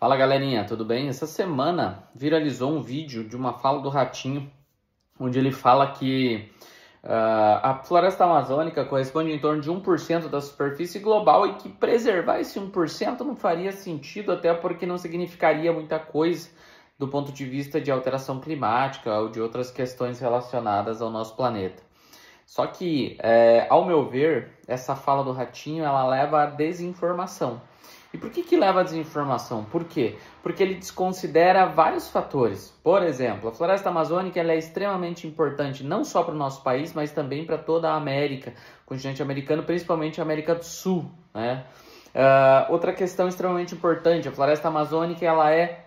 Fala galerinha, tudo bem? Essa semana viralizou um vídeo de uma fala do Ratinho, onde ele fala que a floresta amazônica corresponde em torno de 1% da superfície global e que preservar esse 1% não faria sentido, até porque não significaria muita coisa do ponto de vista de alteração climática ou de outras questões relacionadas ao nosso planeta. Só que, ao meu ver, essa fala do Ratinho ela leva à desinformação. E por que leva à desinformação? Por quê? Porque ele desconsidera vários fatores. Por exemplo, a floresta amazônica ela é extremamente importante não só para o nosso país, mas também para toda a América, o continente americano, principalmente a América do Sul, né? Outra questão extremamente importante, a floresta amazônica ela é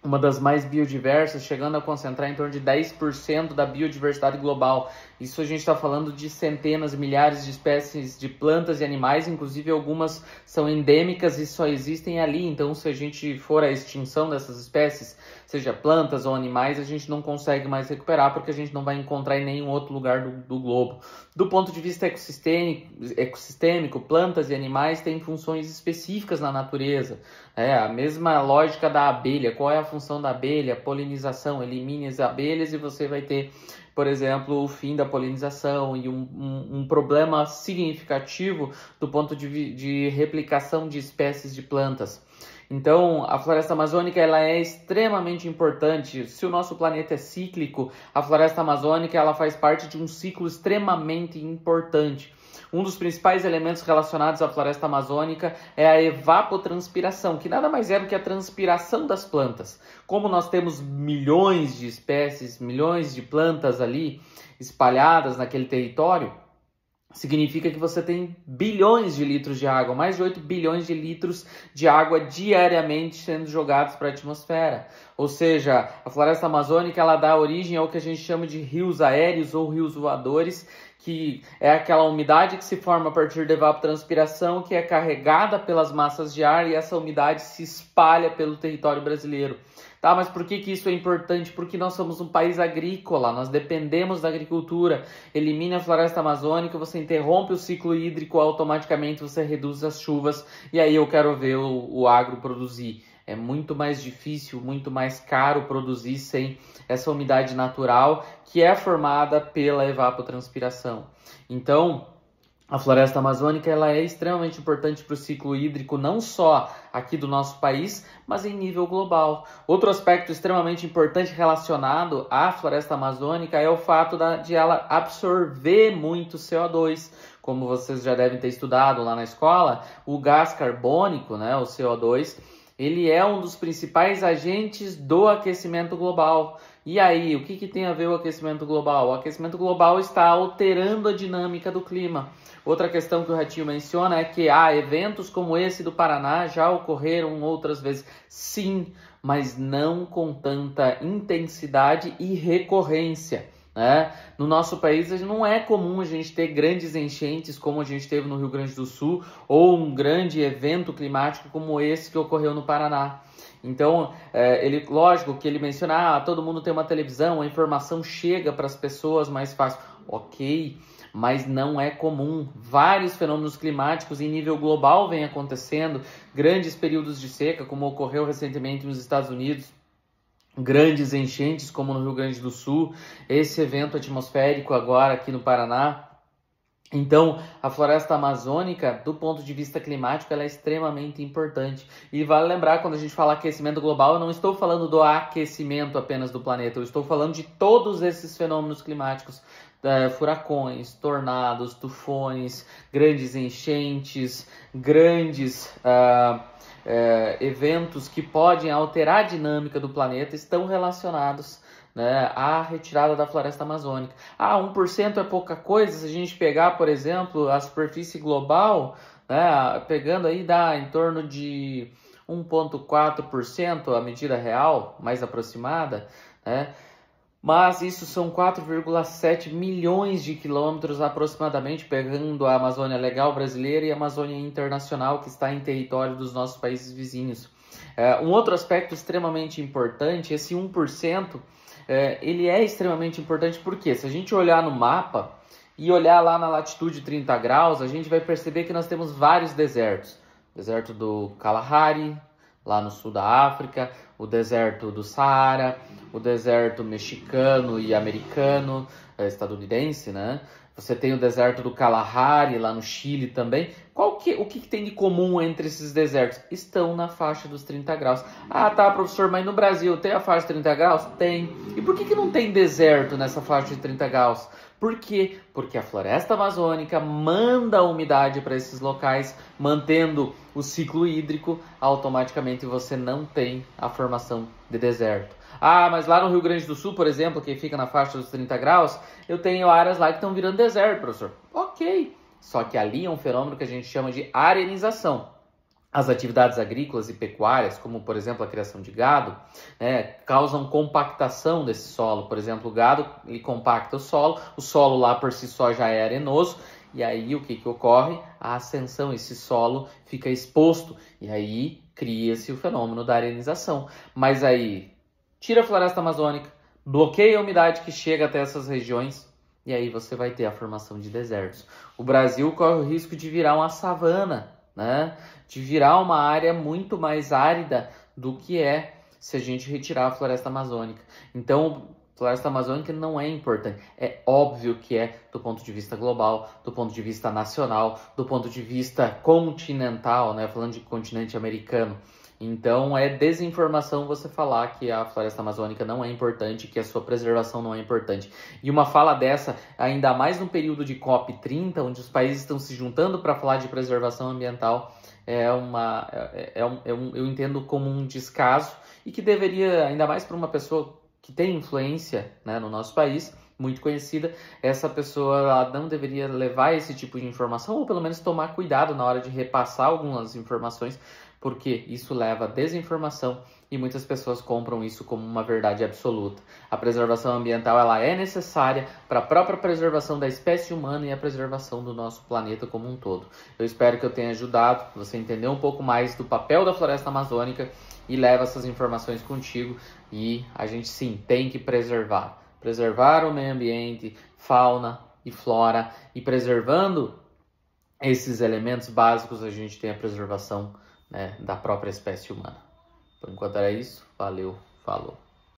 uma das mais biodiversas, chegando a concentrar em torno de 10% da biodiversidade global. Isso a gente está falando de centenas, milhares de espécies de plantas e animais, inclusive algumas são endêmicas e só existem ali. Então, se a gente for à extinção dessas espécies, seja plantas ou animais, a gente não consegue mais recuperar, porque a gente não vai encontrar em nenhum outro lugar do globo. Do ponto de vista ecossistêmico, plantas e animais têm funções específicas na natureza. A mesma lógica da abelha. Qual é a função da abelha? Polinização. Elimine as abelhas e você vai ter, por exemplo, o fim da polinização e um problema significativo do ponto de replicação de espécies de plantas. Então, a floresta amazônica ela é extremamente importante. Se o nosso planeta é cíclico, a floresta amazônica ela faz parte de um ciclo extremamente importante. Um dos principais elementos relacionados à floresta amazônica é a evapotranspiração, que nada mais é do que a transpiração das plantas. Como nós temos milhões de espécies, milhões de plantas ali espalhadas naquele território, significa que você tem bilhões de litros de água, mais de 8 bilhões de litros de água diariamente sendo jogados para a atmosfera. Ou seja, a floresta amazônica ela dá origem ao que a gente chama de rios aéreos ou rios voadores, que é aquela umidade que se forma a partir da evapotranspiração, que é carregada pelas massas de ar e essa umidade se espalha pelo território brasileiro. Tá, mas por que isso é importante? Porque nós somos um país agrícola, nós dependemos da agricultura. Elimine a floresta amazônica, você interrompe o ciclo hídrico, automaticamente você reduz as chuvas e aí eu quero ver o agro produzir. É muito mais difícil, muito mais caro produzir sem essa umidade natural que é formada pela evapotranspiração. Então, a floresta amazônica ela é extremamente importante para o ciclo hídrico, não só aqui do nosso país, mas em nível global. Outro aspecto extremamente importante relacionado à floresta amazônica é o fato de ela absorver muito CO2. Como vocês já devem ter estudado lá na escola, o gás carbônico, né, o CO2, ele é um dos principais agentes do aquecimento global. E aí, o que tem a ver o aquecimento global? O aquecimento global está alterando a dinâmica do clima. Outra questão que o Ratinho menciona é que eventos como esse do Paraná já ocorreram outras vezes. Sim, mas não com tanta intensidade e recorrência. No nosso país não é comum a gente ter grandes enchentes como a gente teve no Rio Grande do Sul ou um grande evento climático como esse que ocorreu no Paraná. Então, lógico que ele menciona, todo mundo tem uma televisão, a informação chega para as pessoas mais fácil. Ok, mas não é comum. Vários fenômenos climáticos em nível global vêm acontecendo, grandes períodos de seca, como ocorreu recentemente nos Estados Unidos, grandes enchentes, como no Rio Grande do Sul, esse evento atmosférico agora aqui no Paraná. Então, a floresta amazônica, do ponto de vista climático, ela é extremamente importante. E vale lembrar, quando a gente fala aquecimento global, eu não estou falando do aquecimento apenas do planeta, eu estou falando de todos esses fenômenos climáticos, furacões, tornados, tufões, grandes enchentes, grandes eventos que podem alterar a dinâmica do planeta estão relacionados, né, à retirada da floresta amazônica. 1% é pouca coisa. Se a gente pegar, por exemplo, a superfície global, né, pegando aí dá em torno de 1,4% a medida real, mais aproximada, né? Mas isso são 4,7 milhões de quilômetros aproximadamente, pegando a Amazônia Legal brasileira e a Amazônia Internacional, que está em território dos nossos países vizinhos. Um outro aspecto extremamente importante, esse 1%, ele é extremamente importante porque se a gente olhar no mapa e olhar lá na latitude 30 graus, a gente vai perceber que nós temos vários desertos. Deserto do Kalahari, lá no sul da África, o deserto do Saara, o deserto mexicano e americano, estadunidense, né? Você tem o deserto do Kalahari, lá no Chile também. O que tem de comum entre esses desertos? Estão na faixa dos 30 graus. Ah, tá, professor, mas no Brasil tem a faixa de 30 graus? Tem. E por que não tem deserto nessa faixa de 30 graus? Por quê? Porque a floresta amazônica manda a umidade para esses locais, mantendo o ciclo hídrico, automaticamente você não tem a formação de deserto. Ah, mas lá no Rio Grande do Sul, por exemplo, que fica na faixa dos 30 graus, eu tenho áreas lá que estão virando deserto, professor. Ok, só que ali é um fenômeno que a gente chama de arenização. As atividades agrícolas e pecuárias, como por exemplo a criação de gado, né, causam compactação desse solo. Por exemplo, o gado ele compacta o solo lá por si só já é arenoso, e aí o que ocorre? A ascensão, esse solo fica exposto, e aí cria-se o fenômeno da arenização. Mas aí tira a floresta amazônica, bloqueia a umidade que chega até essas regiões, e aí você vai ter a formação de desertos. O Brasil corre o risco de virar uma savana, né? De virar uma área muito mais árida do que é se a gente retirar a floresta amazônica. Então, floresta amazônica não é importante. É óbvio que é do ponto de vista global, do ponto de vista nacional, do ponto de vista continental, né? Falando de continente americano. Então, é desinformação você falar que a floresta amazônica não é importante, que a sua preservação não é importante. E uma fala dessa, ainda mais no período de COP30, onde os países estão se juntando para falar de preservação ambiental, eu entendo como um descaso e que deveria, ainda mais para uma pessoa que tem influência, né, no nosso país, muito conhecida, essa pessoa ela não deveria levar esse tipo de informação, ou pelo menos tomar cuidado na hora de repassar algumas informações, porque isso leva a desinformação e muitas pessoas compram isso como uma verdade absoluta. A preservação ambiental ela é necessária para a própria preservação da espécie humana e a preservação do nosso planeta como um todo. Eu espero que eu tenha ajudado você a entender um pouco mais do papel da floresta amazônica e leva essas informações contigo. E a gente sim tem que preservar o meio ambiente, fauna e flora, e preservando esses elementos básicos a gente tem a preservação, né, da própria espécie humana. Por enquanto era isso. Valeu, falou.